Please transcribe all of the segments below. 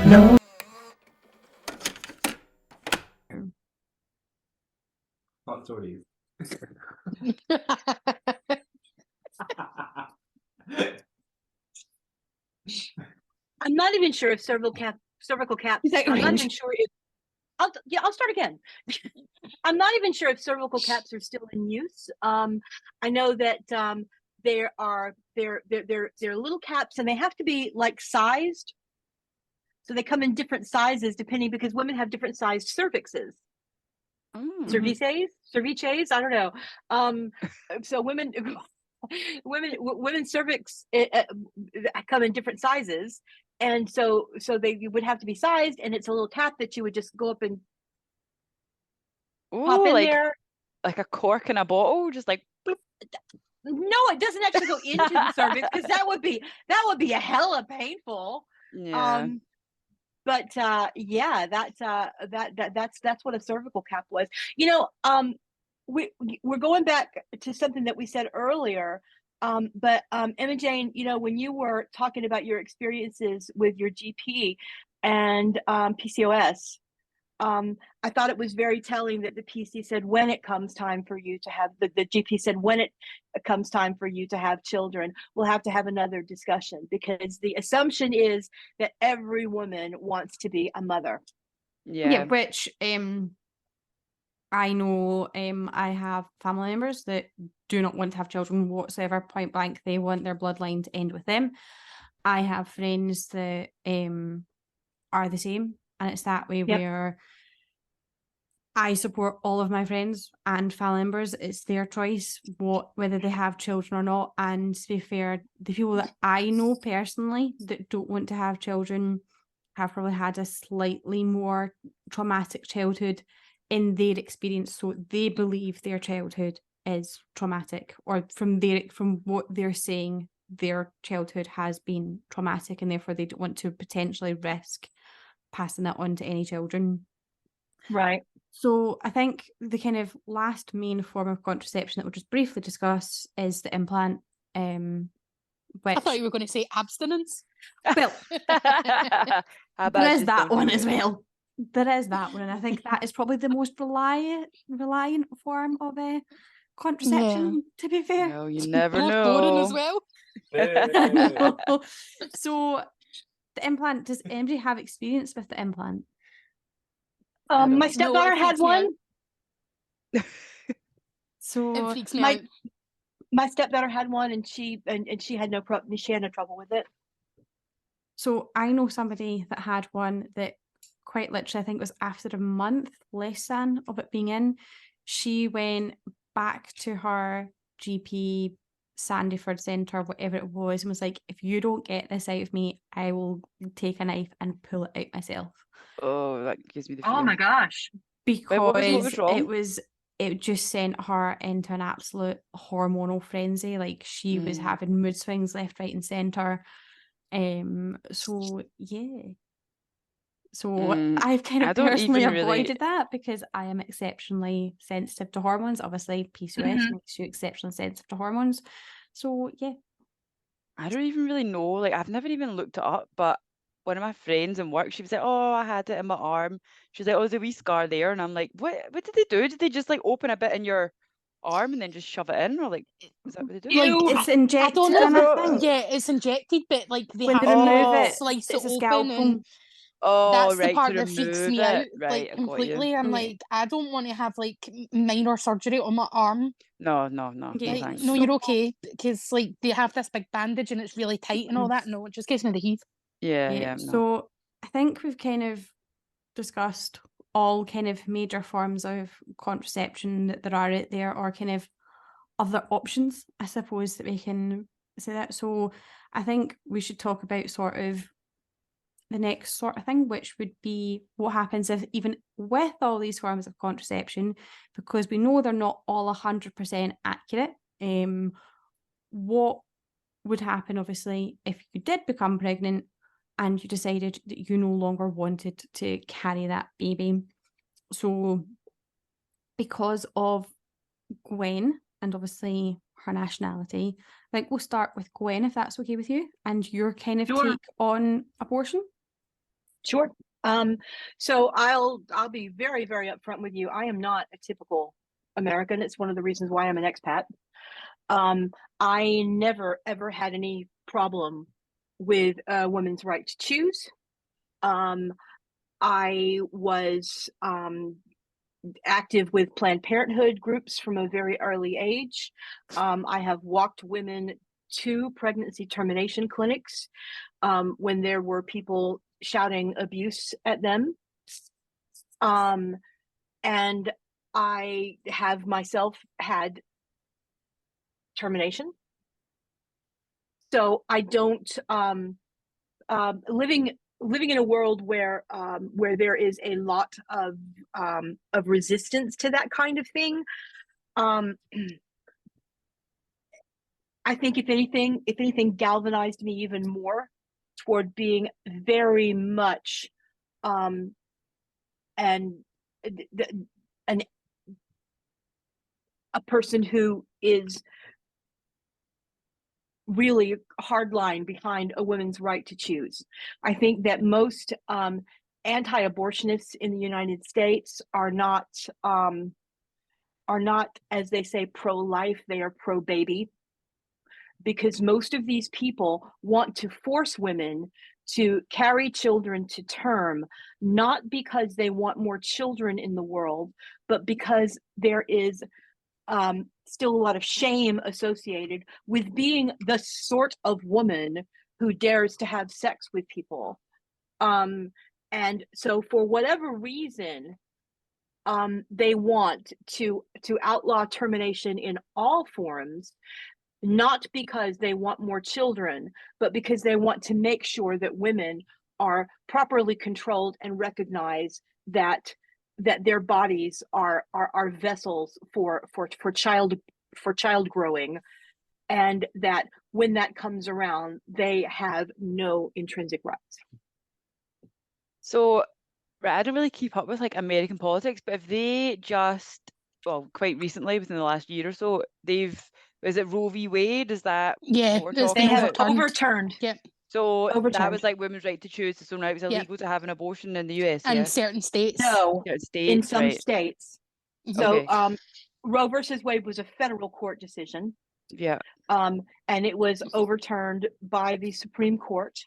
No. Hot stories. I'm not even sure if cervical caps. I'm not even sure if. I'll start again. I'm not even sure if cervical caps are still in use. I know that they're little caps, and they have to be like sized. So they come in different sizes depending, because women have different sized cervixes. Cervices, I don't know. So women's cervix come in different sizes, and so they would have to be sized, and it's a little cap that you would just go up and pop in there, like a cork in a bottle, just like bloop. No, it doesn't actually go into the cervix, because that would be a hella painful. Yeah. But yeah, that's what a cervical cap was. We're going back to something that we said earlier. But Emma Jane, when you were talking about your experiences with your GP and PCOS, I thought it was very telling that the PC said when it comes time for you to have, the GP said when it comes time for you to have children, we'll have to have another discussion, because the assumption is that every woman wants to be a mother. Yeah, which I know I have family members that do not want to have children whatsoever, point blank. They want their bloodline to end with them. I have friends that are the same, and it's that way. Yep. Where I support all of my friends and family members. It's their choice whether they have children or not. And to be fair, the people that I know personally that don't want to have children have probably had a slightly more traumatic childhood in their experience, so they believe their childhood is traumatic, or from what they're saying, their childhood has been traumatic, and therefore they don't want to potentially risk passing that on to any children. Right. So I think the kind of last main form of contraception that we'll just briefly discuss is the implant. Which, I thought you were going to say abstinence. Well, there is that one as well. There is that one, and I think that is probably the most reliant form of contraception. Yeah. To be fair, no, you never most know. Boring as well. So the implant. Does anybody have experience with the implant? My stepdaughter had one. So my stepdaughter had one, and she had no problem. She had no trouble with it. So I know somebody that had one that quite literally, I think it was after a month, less than, of it being in, she went back to her GP, Sandyford Centre, whatever it was, and was like, if you don't get this out of me, I will take a knife and pull it out myself. Oh, that gives me the fear. Oh my gosh. Because what was wrong? It just sent her into an absolute hormonal frenzy. Like, she was having mood swings left, right, and centre. So yeah. So I've kind of personally avoided that, because I am exceptionally sensitive to hormones. Obviously, PCOS makes you exceptionally sensitive to hormones. So yeah. I don't even really know. Like, I've never even looked it up, but one of my friends in work, she was like, oh, I had it in my arm. She's like, oh, there's a wee scar there. And I'm like, what did they do? Did they just like open a bit in your arm and then just shove it in? Or like, is that what they do? Like, it's injected. I don't know. Yeah, it's injected, but like they when have they remove it, slice it's it a open, scalpel. and that's the part that freaks me out, right, like completely. I'm like, I don't want to have like minor surgery on my arm. No. Yeah. Like, no, you're okay, because like they have this big bandage and it's really tight and all that. No, it just gives me the heave. Yeah. So I think we've kind of discussed all kind of major forms of contraception that there are out there, or kind of other options, I suppose, that we can say that. So I think we should talk about sort of the next sort of thing, which would be what happens if, even with all these forms of contraception, because we know they're not all 100% accurate, what would happen, obviously, if you did become pregnant and you decided that you no longer wanted to carry that baby. So because of Gwen, and obviously her nationality, I think we'll start with Gwen, if that's okay with you, and your kind of take on abortion. Sure. So I'll be very, very upfront with you. I am not a typical American. It's one of the reasons why I'm an expat. I never ever had any problem with women's right to choose. I was active with Planned Parenthood groups from a very early age. I have walked women to pregnancy termination clinics when there were people shouting abuse at them. And I have myself had termination. So I don't living in a world where there is a lot of resistance to that kind of thing. I think if anything galvanized me even more toward being very much a person who is really hardline behind a woman's right to choose. I think that most anti-abortionists in the United States are not, as they say, pro-life. They are pro-baby, because most of these people want to force women to carry children to term, not because they want more children in the world, but because there is still a lot of shame associated with being the sort of woman who dares to have sex with people. And so for whatever reason, they want to outlaw termination in all forms, not because they want more children, but because they want to make sure that women are properly controlled and recognize that their bodies are vessels for child growing, and that when that comes around, they have no intrinsic rights. So, right, I don't really keep up with like American politics, but if they just, well, quite recently, within the last year or so, is it Roe v. Wade? Is that Yeah, what we're it's talking They been have about? overturned. Yep. So that Overturned. was like women's right to choose. So now it's Yep. illegal to have an abortion in the US, And yeah? certain states. No, Yeah, in states, some right? states. Mhm. So Okay. Roe versus Wade was a federal court decision, Yeah. and it was overturned by the Supreme Court,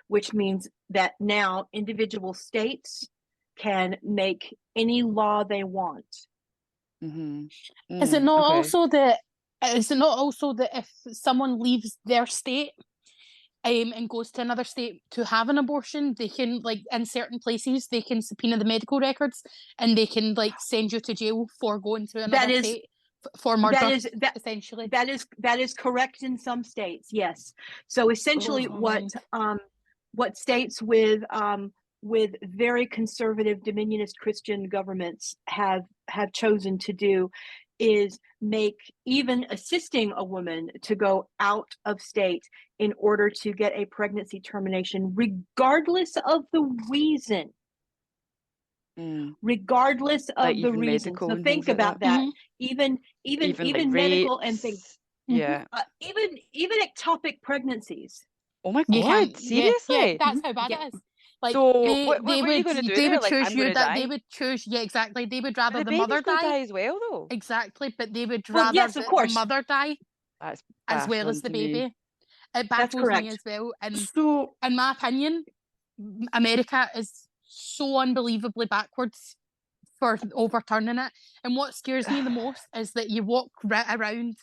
which means that now individual states can make any law they want. Mm-hmm. Is it not Okay. also that? Is it not also that if someone leaves their state and goes to another state to have an abortion, they can, like, in certain places, they can subpoena the medical records and they can, like, send you to jail for going to another state for murder, essentially. That is correct in some states, yes. So essentially, what states with very conservative dominionist Christian governments have chosen to do is make even assisting a woman to go out of state in order to get a pregnancy termination, regardless of the reason. Regardless of like the reason. So think about that. that. Even like medical rapes, and things. Yeah. Even ectopic pregnancies. Oh my You God, can't. seriously? Yeah, that's how bad Yeah. it is. Like, So they what are you going to do they there? would Like, choose I'm you gonna that die? they would choose, yeah, exactly. They would But rather the the mother baby's gonna die. die as well, though. Exactly, but they would Well, rather yes, of the course. mother die That's as well as baffling the to me. baby. It That's baffles correct. me as well. And So in my opinion, America is so unbelievably backwards for overturning it. And what scares me the most is that you walk around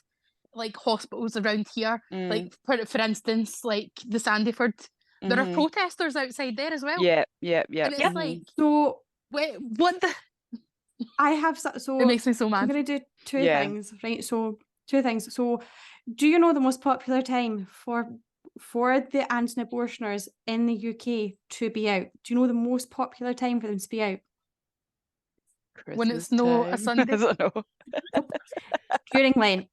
like hospitals around here, like for instance, like the Sandyford, there are protesters outside there as well. Yeah. And it's like, so wait, what the? I have It makes me so I'm mad. going to do two Yeah. things, right? So two things. So do you know the most popular time for the anti-abortioners in the UK to be out? Do you know the most popular time for them to be out? When it's no a Christmas Sunday. time. I don't know. During Lent.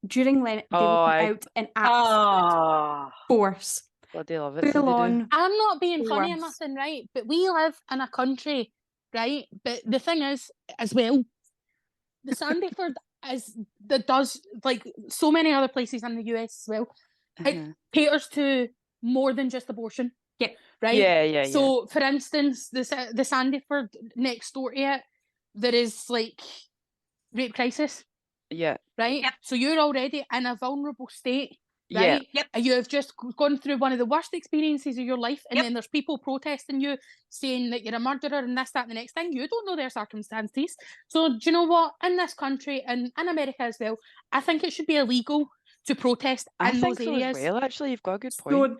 During Lent, they will come out in absolute force. Bloody love it. So Full they do. on. I'm not being funny or force. nothing, right? But we live in a country, right? But the thing is, as well, the Sandyford does, like so many other places in the US as well, it caters to more than just abortion. Yep. Right? Yeah. So, for instance, the Sandyford next door to it, there is like rape crisis, Yeah. right? Yep. So you're already in a vulnerable state, Yeah. right? Yep. And you have just gone through one of the worst experiences of your life, and Yep. then there's people protesting you, saying that you're a murderer and this, that, and the next thing. You don't know their circumstances. So do you know what? In this country and in America as well, I think it should be illegal to protest I in think those so areas. as well, actually. You've got a good point. So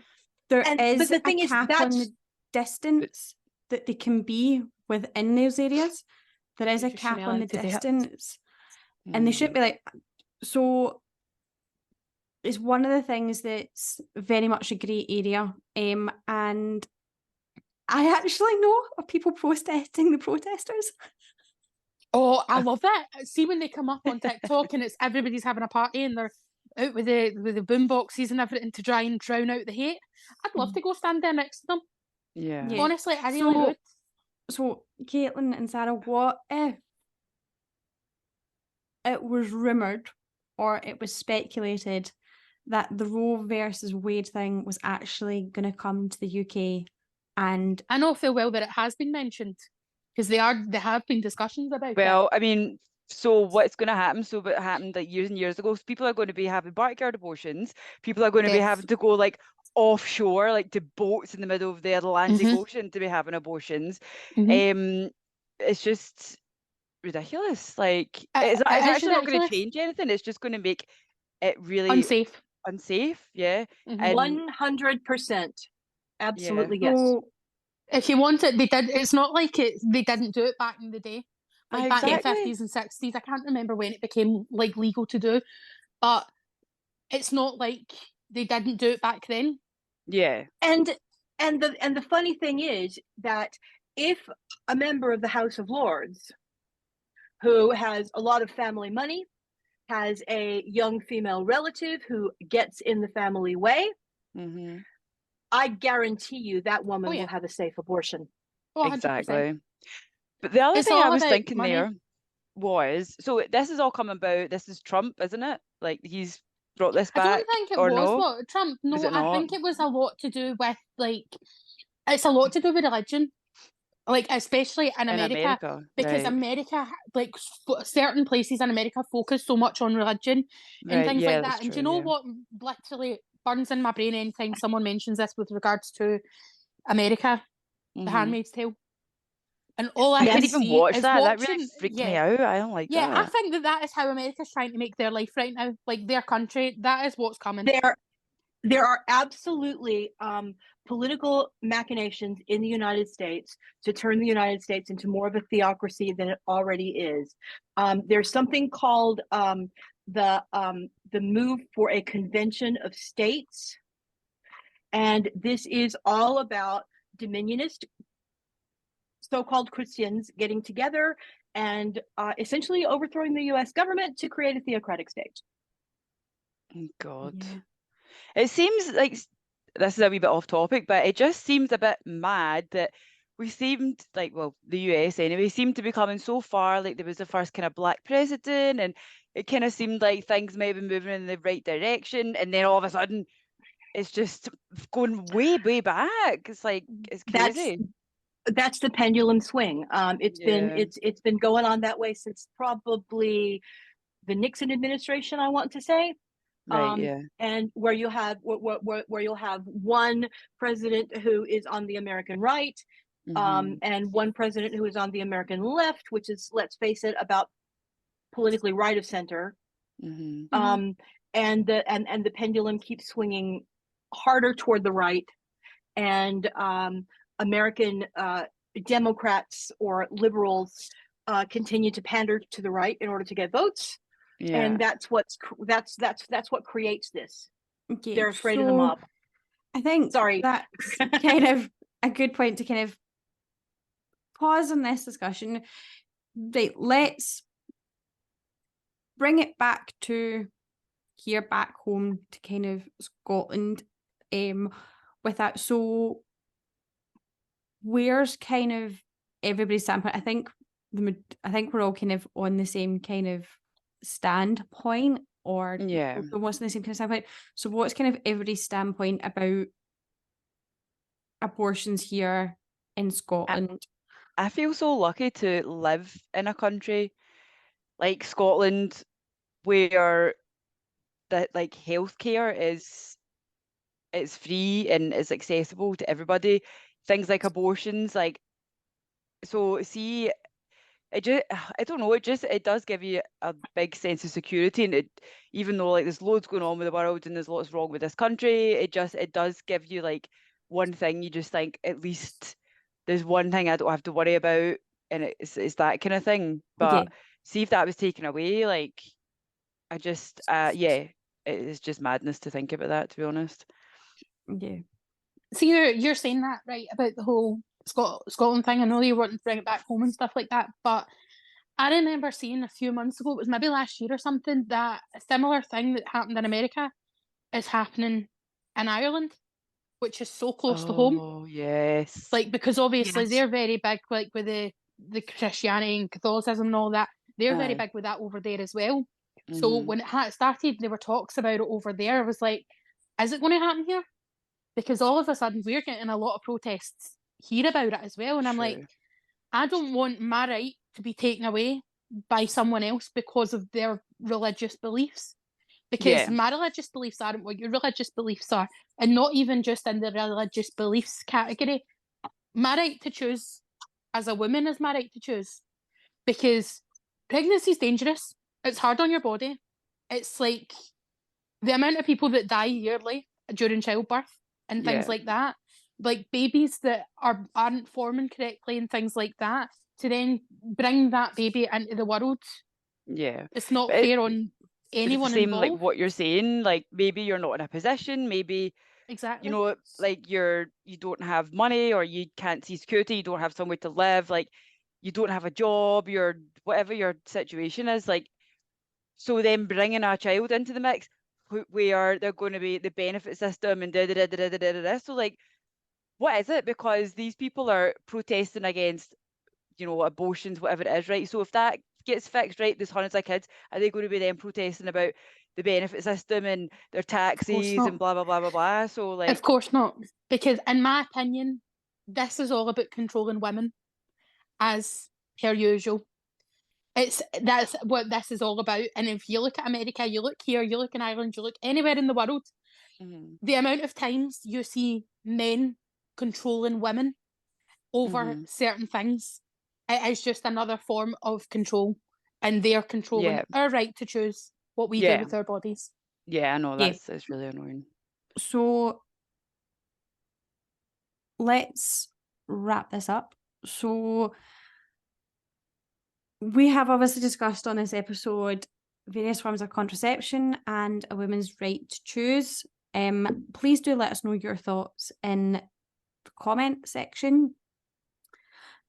there And- but is the thing a is, cap on that's- the distance that they can be within those areas. There is They a just shouldn't cap on allow the to do it. distance. And they Mm. shouldn't be like, so it's one of the things that's very much a grey area. And I actually know of people protesting the protesters. Oh, I love that. See when they come up on TikTok and it's everybody's having a party and they're out with the boom boxes and everything to try and drown out the hate. I'd love to go stand there next to them. Yeah. Yeah. Honestly, I really would. So, Caitlin and Sarah, what if it was rumoured or it was speculated that the Roe versus Wade thing was actually going to come to the UK? And I know full well that it has been mentioned because there have been discussions about it. Well, I mean, so what's going to happen? So what happened like years and years ago? So people are going to be having backyard abortions. People are going to be Yes. having to go like offshore, like to boats in the middle of the Atlantic Mhm. Ocean to be having abortions. Mhm. It's just ridiculous. Like It- it's it is actually not going to ridiculous. change anything. It's just going to make it really Unsafe. unsafe. Yeah. Mhm. And 100%. Absolutely, yes. so If you want it, they did. It's not like they didn't do it back in the day, like back in the Exactly. 50s and 60s. I can't remember when it became like legal to do, but it's not like they didn't do it back then. Yeah. And the funny thing is that if a member of the House of Lords who has a lot of family money, has a young female relative who gets in the family way, Hmm. I guarantee you that woman Oh, yeah. will have a safe abortion. Oh, 100%. Exactly. But the other It's thing I all was about thinking money. there was, so this is all come about, this is Trump, isn't it? Like he's brought this I back, don't think it or was no? what Trump. No, it I not? think it was a lot to do with like it's a lot to do with religion, like especially in In America, America, because right. America, like certain places in America, focus so much on religion and Right, things yeah, like that's that. And do true, you know yeah. what literally burns in my brain anytime someone mentions this with regards to America, The Mhm. Handmaid's Tale, and all I I can can't even see watch is that. That watching. really freaked me Yeah, out. I don't like yeah, I that. think that is how America's trying to make their life right now, like their country. That is what's coming. There are absolutely political machinations in the United States to turn the United States into more of a theocracy than it already is. There's something called the move for a convention of states, and this is all about dominionist so-called Christians getting together and essentially overthrowing the U.S. government to create a theocratic state. Oh, God. yeah. It seems like this is a wee bit off topic, but it just seems a bit mad that we seemed like, well, the US anyway, seemed to be coming so far. Like there was the first kind of black president, and it kind of seemed like things may have been moving in the right direction, and then all of a sudden, it's just going way, way back. It's like it's crazy. That's the pendulum swing. It's been going on that way since probably the Nixon administration, I want to say. Right, yeah. And where you have where you'll have one president who is on the American right, Mhm. and one president who is on the American left, which is, let's face it, about politically right of center. Mhm. And the pendulum keeps swinging harder toward the right, and American Democrats or liberals continue to pander to the right in order to get votes. Yeah. And that's what creates this. Okay, They're afraid of the mob. I think Sorry. that's kind of a good point to kind of pause on this discussion. Right, let's bring it back to here back home to kind of Scotland with that. So where's kind of everybody's standpoint? I think we're all kind of on the same kind of standpoint, or Yeah. almost on the same kind of standpoint. So what's kind of everybody's standpoint about abortions here in Scotland. I feel so lucky to live in a country like Scotland where that like healthcare is free and is accessible to everybody. Things like abortions, like, so see, it just, I don't know, it does give you a big sense of security, and it, even though like there's loads going on with the world and there's lots wrong with this country, it does give you like one thing you just think, at least there's one thing I don't have to worry about, and it's that kind of thing. But see if that was taken away, like, I just yeah, it's just madness to think about that, to be honest. Yeah. See, you're saying that, right, about the whole Scotland thing. I know you want to bring it back home and stuff like that, but I remember seeing a few months ago, it was maybe last year or something, that a similar thing that happened in America is happening in Ireland, which is so close to home. Oh yes. Like, because obviously Yes. they're very big, like with the Christianity and Catholicism and all that. They're very Aye. big with that over there as well. So when it started, there were talks about it over there. I was like, is it going to happen here? Because all of a sudden we're getting a lot of protests here about it as well. And I'm like, True. I don't want my right to be taken away by someone else because of their religious beliefs. Because Yeah. my religious beliefs aren't what your religious beliefs are. And not even just in the religious beliefs category. My right to choose as a woman is my right to choose. Because pregnancy is dangerous. It's hard on your body. It's like the amount of people that die yearly during childbirth and things Yeah. like that. Like babies that aren't forming correctly and things like that. To then bring that baby into the world, Yeah. it's not But fair on it's the anyone same, like involved. what you're saying, like maybe you're not in a position, maybe Exactly. you know, like you don't have money, or you can't see security, you don't have somewhere to live, like you don't have a job, you're whatever your situation is, like, so then bringing a child into the mix where they're going to be the benefit system and da da da da da da da. So like, what is it? Because these people are protesting against, you know, abortions, whatever it is, right? So if that gets fixed, right, there's hundreds of kids, are they going to be then protesting about the benefit system and their taxes not. and blah blah blah blah blah? So like, Of course not. Because in my opinion, this is all about controlling women, as per usual. That's what this is all about. And if you look at America, you look here, you look in Ireland, you look anywhere in the world, the amount of times you see men controlling women over certain things, it is just another form of control, and they're controlling yeah, our right to choose what we do yeah, with our bodies. yeah, I know Yeah. it's really annoying. So let's wrap this up. So we have obviously discussed on this episode various forms of contraception and a woman's right to choose. Please do let us know your thoughts in the comment section.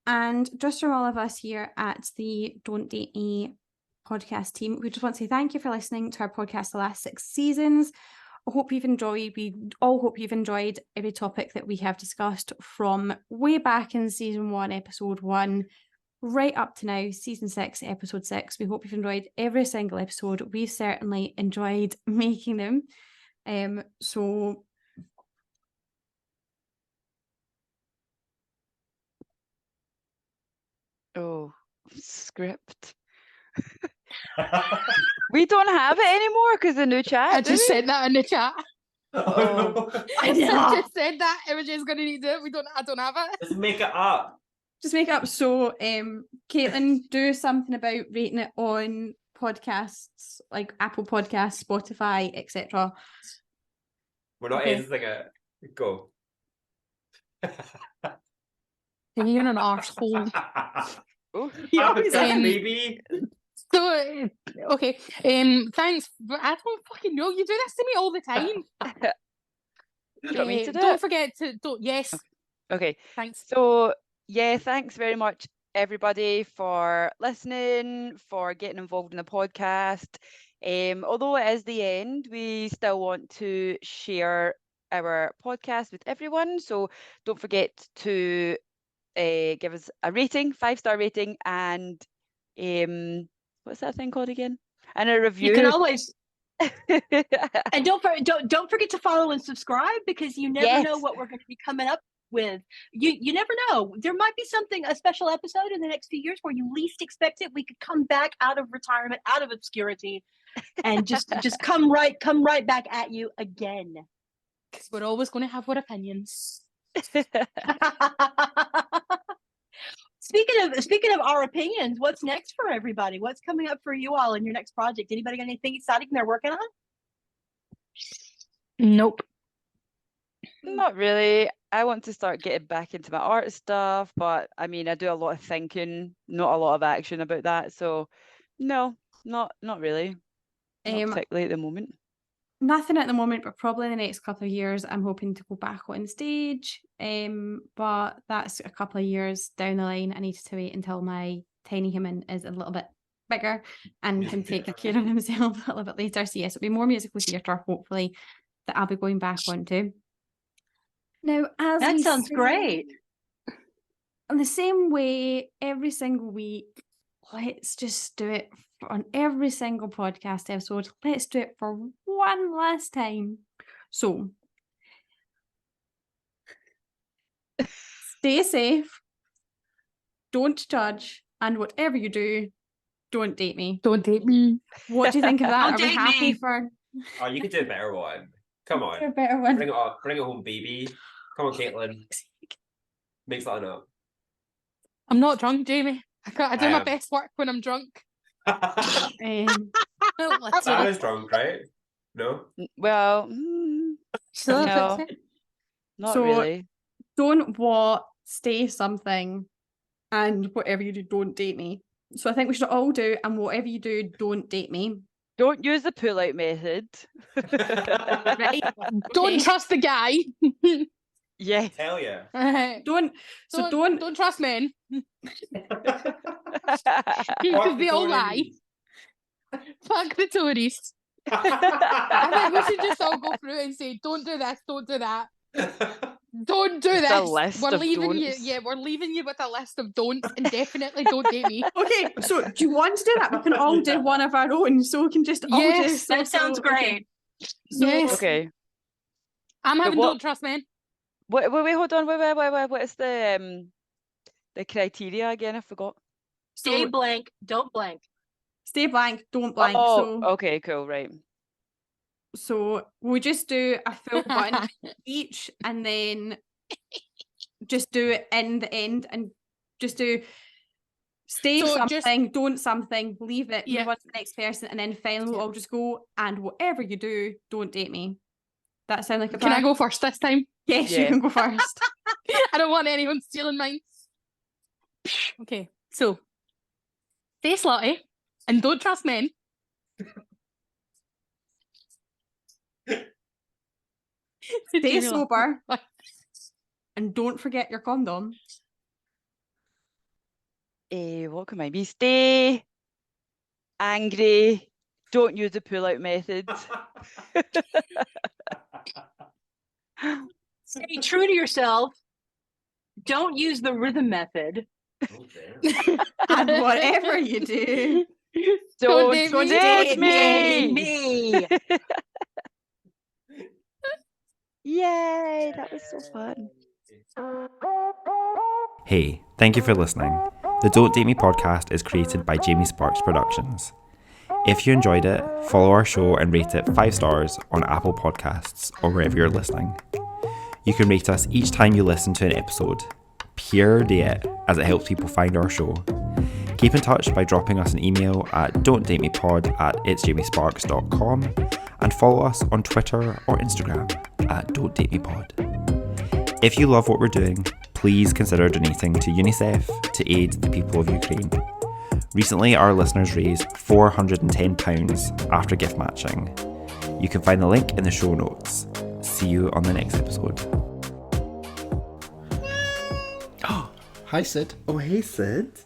And just from all of us here at the Don't Date Me podcast team, we just want to say thank you for listening to our podcast the last 6 seasons. I hope you've enjoyed. We all hope you've enjoyed every topic that we have discussed from way back in season 1, episode 1, right up to now, season 6, episode 6. We hope you've enjoyed every single episode. We've certainly enjoyed making them. So Oh, script. We don't have it anymore because the new chat. I just said that in the chat. Oh, no. I just said that. Everybody's going to need it. I don't have it. Just make it up. just make it up. So, Caitlin, do something about rating it on podcasts like Apple Podcasts, Spotify, etc. We're not Okay. editing it. Go. You're an arsehole. Oh, Happy Um, baby. So, okay. Thanks. But I don't fucking know. You do this to me all the time. do you want me to do Don't it? forget to. Yes. Okay. Thanks. So yeah, thanks very much everybody for listening, for getting involved in the podcast. Although it is the end, we still want to share our podcast with everyone. So don't forget to give us a rating, 5-star rating, and what's that thing called again? And a review. You can always and don't forget to follow and subscribe, because you never know Yes. what we're going to be coming up with. You never know. There might be a special episode in the next few years where you least expect it. We could come back out of retirement, out of obscurity, and just come right back at you again. Because we're always going to have our opinions. Speaking of our opinions, what's next for everybody? What's coming up for you all in your next project? Anybody got anything exciting they're working on? Nope. Not really. I want to start getting back into my art stuff, but I mean, I do a lot of thinking, not a lot of action about that. So, no, not really. Not particularly at the moment. Nothing at the moment, but probably in the next couple of years, I'm hoping to go back on stage. But that's a couple of years down the line. I need to wait until my tiny human is a little bit bigger and can take care of himself a little bit later. So yes, it'll be more musical theatre, hopefully, that I'll be going back onto. Now, as That we sounds say, great. in the same way, every single week, let's just do it on every single podcast episode. Let's do it for one last time. So, stay safe, don't judge, and whatever you do, don't date me. Don't date me. What do you think of that? Don't Are we date happy me. for Oh, you could do a better one. Come a on. better one? Bring it up. Bring it home, baby. Come on, Caitlin. Make something up. I'm not drunk, Jamie. I do I my am. best work when I'm drunk. Um, Sarah's drunk, right? No? Well, Shut up, No. Pixie. not So- really. don't what, stay something, and whatever you do, don't date me. So I think we should all do, and whatever you do, don't date me. Don't use the pull-out method. Right? Don't Okay. trust the guy. Yes. Hell yeah. Don't. So don't. don't trust men Fuck because the they all lie. Tories. Fuck the Tories. I think we should just all go through and say, don't do this, don't do that, don't do Just a this. list We're of leaving you. don'ts. Yeah, we're leaving you with a list of don'ts, and definitely don't date me. Okay, so do you want to do that? We can all do one of our own, so we can just all do. Yes, so- That sounds so, great. okay. So, Yes. Okay. I'm having what- don't trust men. Wait, hold on. Wait. What is the criteria again? I forgot. Stay So- blank, don't blank. Stay blank, don't blank. Oh, okay, cool, right. So we'll just do a full one each, and then just do it in the end, and just do stay So something, just- don't something, leave it, Yeah. move on to the next person, and then finally we'll all just go, and whatever you do, don't date me. That sound like a Can I plan? go first this time? Yes, you Yeah. can go first. I don't want anyone stealing mine. Okay, so stay slutty and don't trust men. Stay sober, and don't forget your condom. What can I be? Stay angry. Don't use the pull-out method. Stay true to yourself. Don't use the rhythm method. Okay. And whatever you do, Don't Don't date me. date me. Me. Yay, that was so fun. Hey, thank you for listening. The Don't Date Me podcast is created by Jamie Sparks Productions. If you enjoyed it, follow our show and rate it 5 stars on Apple Podcasts or wherever you're listening. You can rate us each time you listen to an episode. Pure it, as it helps people find our show. Keep in touch by dropping us an email at don'tdatemepod@itsjamiesparks.com and follow us on Twitter or Instagram at don'tdatemepod. If you love what we're doing, please consider donating to UNICEF to aid the people of Ukraine. Recently, our listeners raised £410 after gift matching. You can find the link in the show notes. See you on the next episode. Hi, Sid. Oh, hey, Sid.